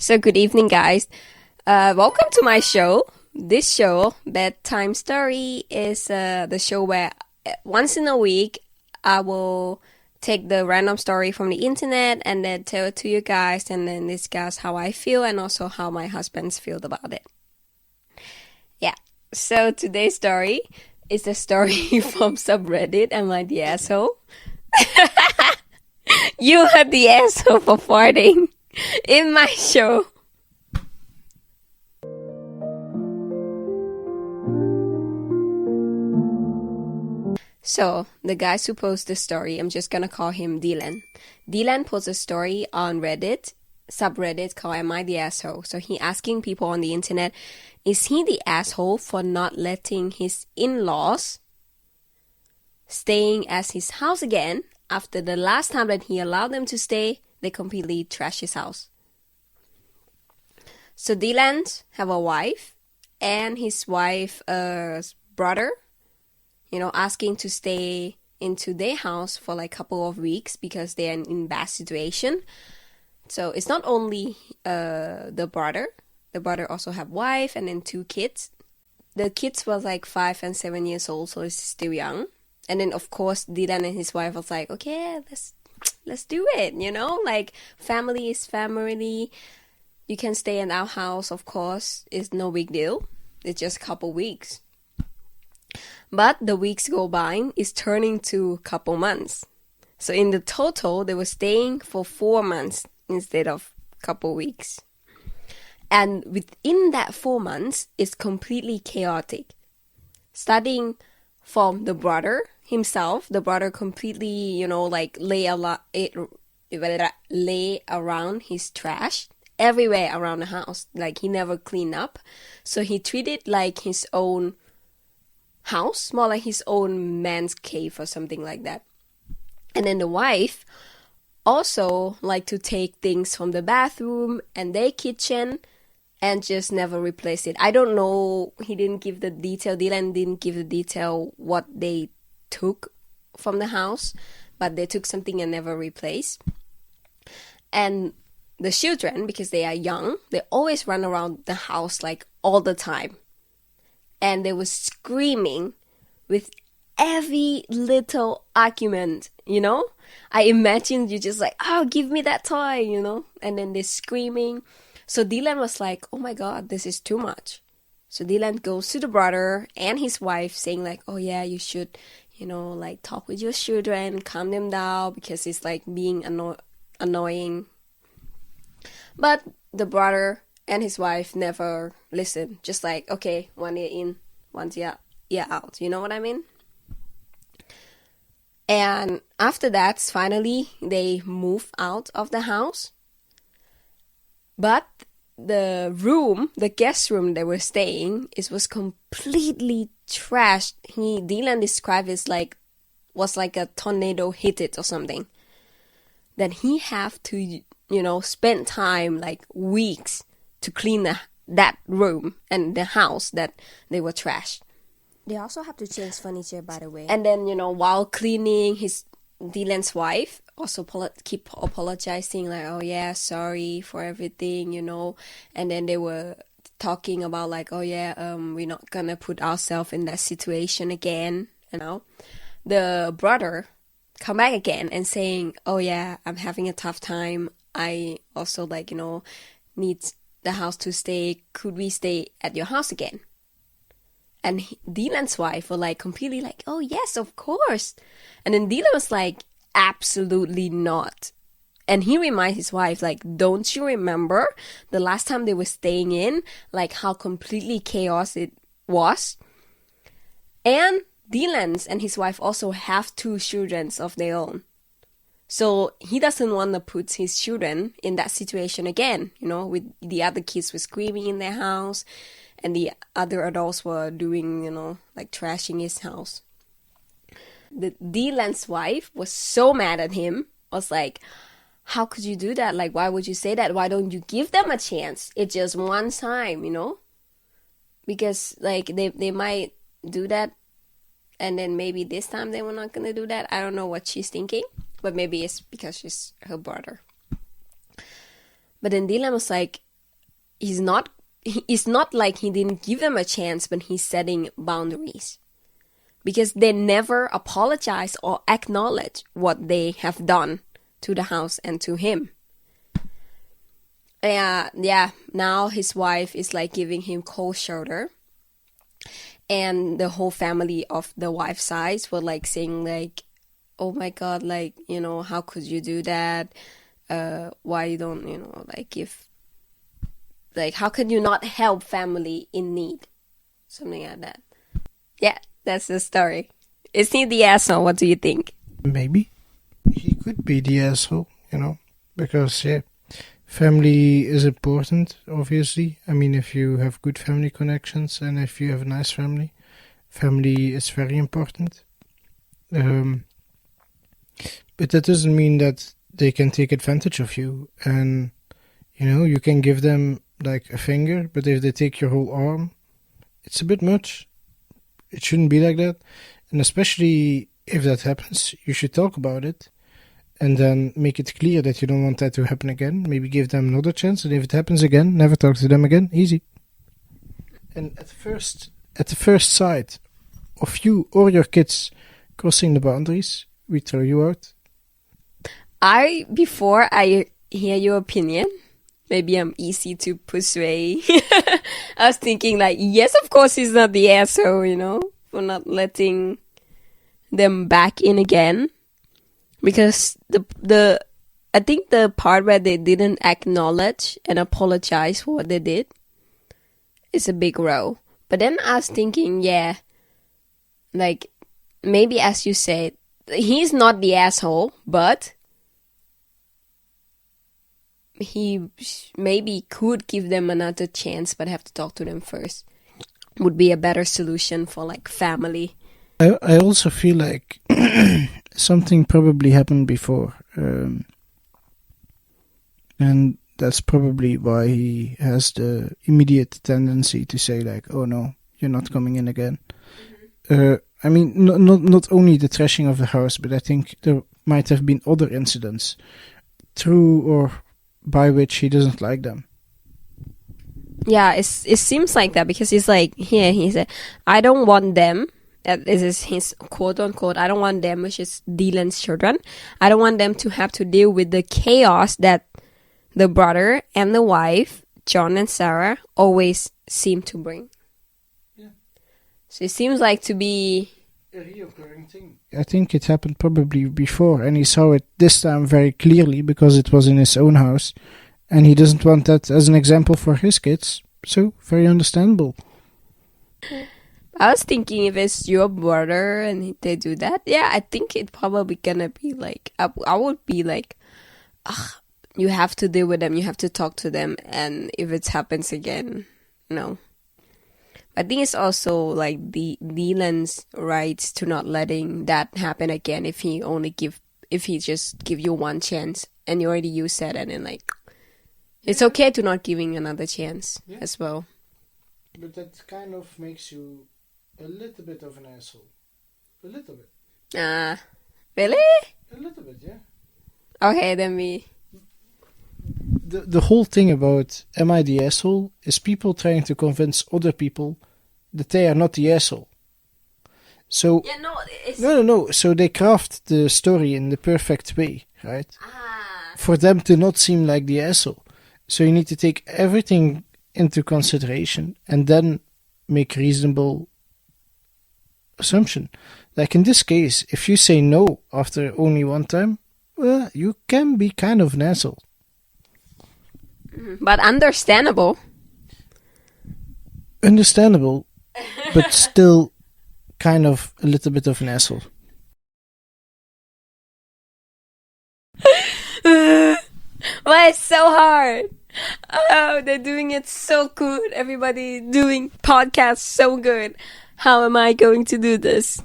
So good evening, guys. Welcome to my show. This show, Bedtime Story, is the show where once in a week I will take the random story from the internet and then tell it to you guys and then discuss how I feel and also how my husband's feel about it. Yeah. So today's story is a story from subreddit. Am I the asshole? You are the asshole for farting in my show. So, the guys who post this story, I'm just gonna call him Dylan. Dylan posted a story on Reddit, subreddit called Am I the Asshole? So he asking people on the internet, is he the asshole for not letting his in-laws staying at his house again after the last time that he allowed them to stay, they completely trashed his house. So Dylan have a wife and his wife's brother, asking to stay into their house for like a couple of weeks because they're in bad situation. So it's not only the brother also have wife and then 2 kids. The kids was like 5 and 7 years old, so it's still young. And then of course Dylan and his wife was like, okay, let's do it, like family is family. You can stay in our house, of course, it's no big deal. It's just a couple weeks. But the weeks go by, it's turning to a couple months. So in the total, they were staying for 4 months instead of a couple weeks. And within that 4 months, it's completely chaotic. Starting from the brother himself, the brother completely, lay around his trash everywhere around the house. Like he never cleaned up. So he treated like his own house, more like his own man's cave or something like that. And then the wife also like to take things from the bathroom and their kitchen and just never replace it. I don't know, he didn't give the detail, Dylan didn't give the detail what they took from the house, but they took something and never replaced. And the children, because they are young, they always run around the house like all the time. And they were screaming with every little argument, I imagine you just like, oh, give me that toy, and then they're screaming. So Dylan was like, oh my God, this is too much. So Dylan goes to the brother and his wife saying like, oh yeah, you should, like talk with your children, calm them down because it's like being annoying. But the brother and his wife never listened. Just like, okay, 1 year in, 1 year out. You know what I mean? And after that, finally, they move out of the house. But the guest room they were staying, it was completely trashed. Dylan described it was like a tornado hit it or something. That he have to, spend time like weeks to clean that room and the house that they were trashed. They also have to change furniture, by the way. And then, while cleaning, Dylan's wife also keep apologizing, like, oh yeah, sorry for everything, And then they were talking about like, oh yeah, we're not gonna put ourselves in that situation again, The brother come back again and saying, oh yeah, I'm having a tough time. I also need the house to stay. Could we stay at your house again? And Dylan's wife were like completely like, oh yes, of course. And then Dylan was like, absolutely not. And he reminds his wife like, don't you remember the last time they were staying in, like how completely chaos it was? And Dylan and his wife also have 2 children of their own. So he doesn't want to put his children in that situation again, with the other kids were screaming in their house and the other adults were doing, like trashing his house. The Dylan's wife was so mad at him, was like, how could you do that? Like, why would you say that? Why don't you give them a chance? It's just one time, Because like they might do that and then maybe this time they were not going to do that. I don't know what she's thinking. But maybe it's because she's her brother. But then Dylan was like, it's not like he didn't give them a chance, but he's setting boundaries. Because they never apologize or acknowledge what they have done to the house and to him. Yeah, now his wife is like giving him cold shoulder. And the whole family of the wife's side were like saying like, oh my God, like, you know, how could you do that? Why you don't, you know, like if, like, how could you not help family in need? Something like that. Yeah, that's the story. Is he the asshole? What do you think? Maybe. He could be the asshole, you know, because, yeah, family is important, obviously. I mean, if you have good family connections and if you have a nice family, family is very important. But that doesn't mean that they can take advantage of you. And, you know, you can give them like a finger, but if they take your whole arm, it's a bit much. It shouldn't be like that. And especially if that happens, you should talk about it. And then make it clear that you don't want that to happen again. Maybe give them another chance. And if it happens again, never talk to them again. Easy. And at the first sight of you or your kids crossing the boundaries, we throw you out. Before I hear your opinion, maybe I'm easy to persuade. I was thinking like, yes, of course he's not the asshole, you know, for not letting them back in again. Because I think the part where they didn't acknowledge and apologize for what they did is a big row. But then I was thinking, yeah, like maybe as you said, he's not the asshole, but he maybe could give them another chance, but have to talk to them first. Would be a better solution for like family. I also feel like something probably happened before. And that's probably why he has the immediate tendency to say like, oh no, you're not coming in again. I mean, not only the trashing of the house, but I think there might have been other incidents through or by which he doesn't like them. Yeah, it seems like that because he's like, here, he said, I don't want them. This is his quote unquote, I don't want them, which is Dylan's children. I don't want them to have to deal with the chaos that the brother and the wife, John and Sarah, always seem to bring. Yeah. So it seems like to be a reoccurring thing. I think it happened probably before, and he saw it this time very clearly because it was in his own house, and he doesn't want that as an example for his kids. So, very understandable. I was thinking if it's your brother and they do that, yeah, I think it probably gonna be like, I would be like, you have to deal with them, you have to talk to them, and if it happens again, no. I think it's also like Dylan's rights to not letting that happen again if he just give you one chance and you already used that, and then like, it's okay to not giving another chance as well. But that kind of makes you a little bit of an asshole. A little bit. Really? A little bit, yeah. Okay, then we... The whole thing about am I the asshole is people trying to convince other people that they are not the asshole. So... Yeah, no, it's... No. So they craft the story in the perfect way, right? For them to not seem like the asshole. So you need to take everything into consideration and then make reasonable assumption. Like in this case, if you say no after only one time, well, you can be kind of an asshole. But understandable. Understandable, but still kind of a little bit of an asshole. Why it's so hard? Oh, they're doing it so good. Everybody doing podcasts so good. How am I going to do this?